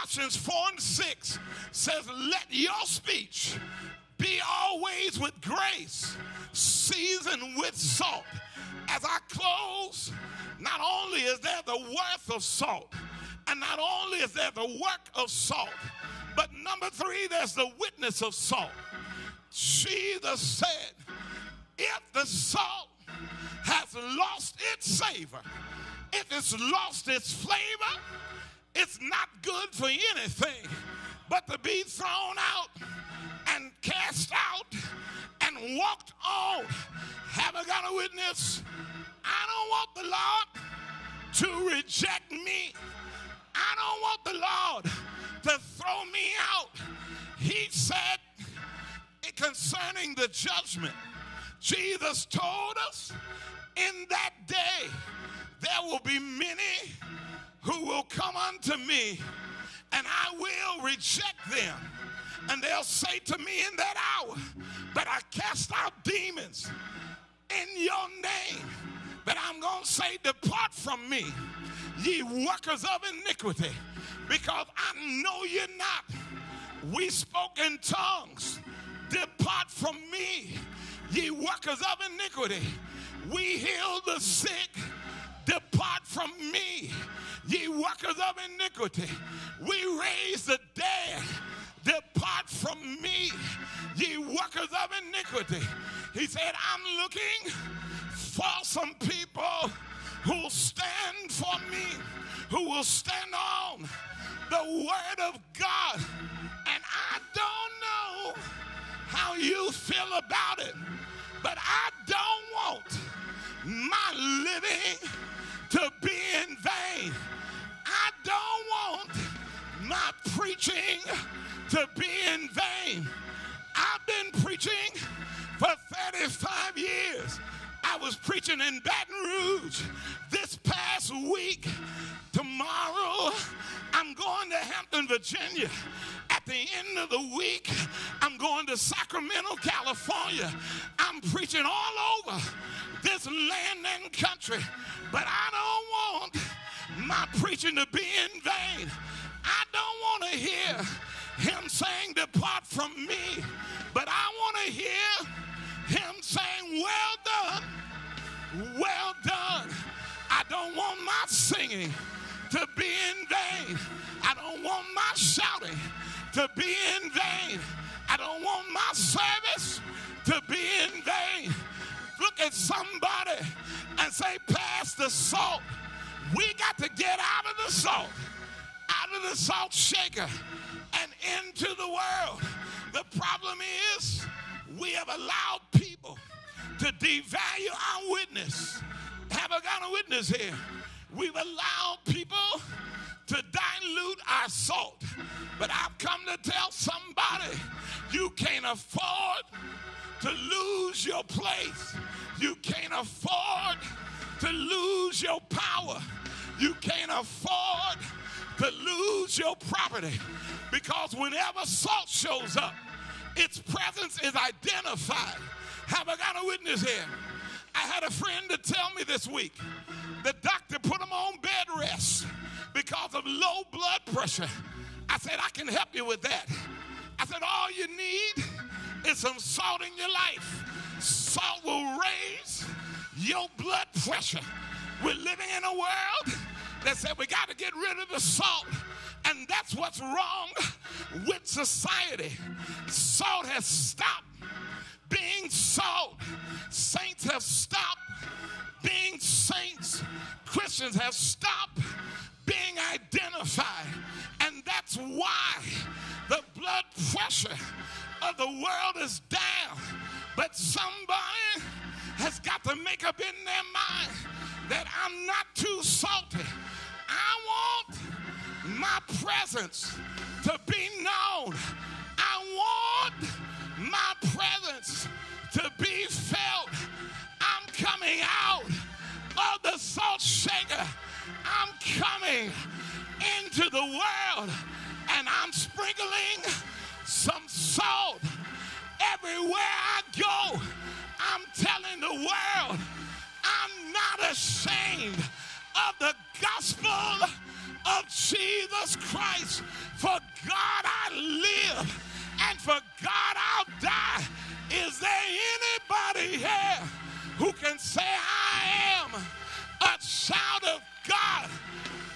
Colossians 4:6 says, let your speech be always with grace, seasoned with salt. As I close, not only is there the worth of salt, and not only is there the work of salt, but number 3, there's the witness of salt. Jesus said, if the salt has lost its savor, if it's lost its flavor, it's not good for anything but to be thrown out and cast out and walked on. Have I got a witness? I don't want the Lord to reject me. I don't want the Lord to throw me out. He said concerning the judgment, Jesus told us in that day there will be many who will come unto me and I will reject them. And they'll say to me in that hour, but I cast out demons in your name. But I'm going to say, depart from me, ye workers of iniquity, because I know you're not. We spoke in tongues. Depart from me, ye workers of iniquity. We healed the sick. Depart from me, ye workers of iniquity. We raised the dead. Depart from me, ye workers of iniquity. He said, I'm looking for some people who will stand for me, who will stand on the word of God. And I don't know how you feel about it, but I don't want my living to be in vain. I don't want my preaching to be in vain. I've been preaching for 35 years. I was preaching in Baton Rouge this past week. Tomorrow, I'm going to Hampton, Virginia. At the end of the week, I'm going to Sacramento, California. I'm preaching all over this land and country. But I don't want my preaching to be in vain. I don't want to hear him saying, depart from me. But I want to hear him saying, well done, well done. I don't want my singing to be in vain. I don't want my shouting to be in vain. I don't want my service to be in vain. Look at somebody and say, pass the salt. We got to get out of the salt, out of the salt shaker and into the world. The problem is we have allowed people to devalue our witness. Have I got a witness here? We've allowed people to dilute our salt. But I've come to tell somebody, you can't afford to lose your place. You can't afford to lose your power. You can't afford to lose your property. Because whenever salt shows up, its presence is identified. Have I got a witness here? I had a friend to tell me this week, the doctor put him on bed rest because of low blood pressure. I said, I can help you with that. I said, all you need is some salt in your life. Salt will raise your blood pressure. We're living in a world that said we got to get rid of the salt. And that's what's wrong with society. Salt has stopped being salt. Saints have stopped being saints. Christians have stopped being identified. And that's why the blood pressure of the world is down. But somebody has got to make up in their mind that I'm not too salty. I want my presence to be known. I want my presence to be felt. I'm coming out of the salt shaker. I'm coming into the world and I'm sprinkling some salt everywhere I go. I'm telling the world I'm not ashamed of the gospel of Jesus Christ. For God I live, and for God I'll die. Is there anybody here who can say, I am a child of God?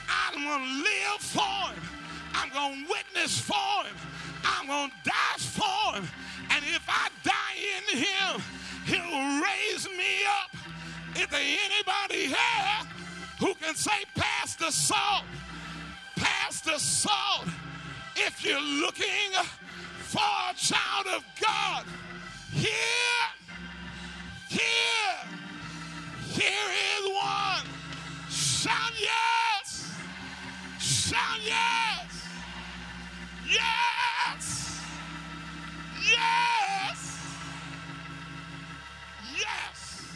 I'm going to live for him. I'm going to witness for him. I'm going to die for him. And if I die in him, he'll raise me up. Is there anybody here who can say, pass the salt? Pass the salt. If you're looking for a child of God, here is one. Shout yes. Shout yes. Yes. Yes. Yes.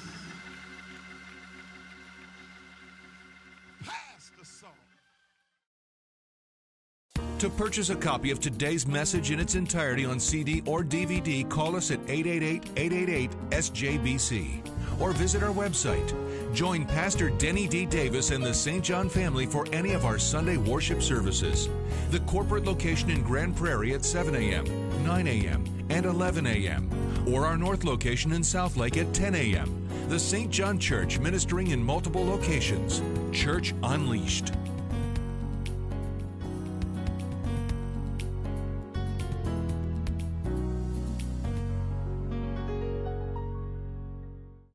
Pass the salt. To purchase a copy of today's message in its entirety on CD or DVD, call us at 888-888-SJBC or visit our website. Join Pastor Denny D. Davis and the St. John family for any of our Sunday worship services. The corporate location in Grand Prairie at 7 a.m., 9 a.m., and 11 a.m., or our north location in South Lake at 10 a.m. The St. John Church, ministering in multiple locations. Church Unleashed.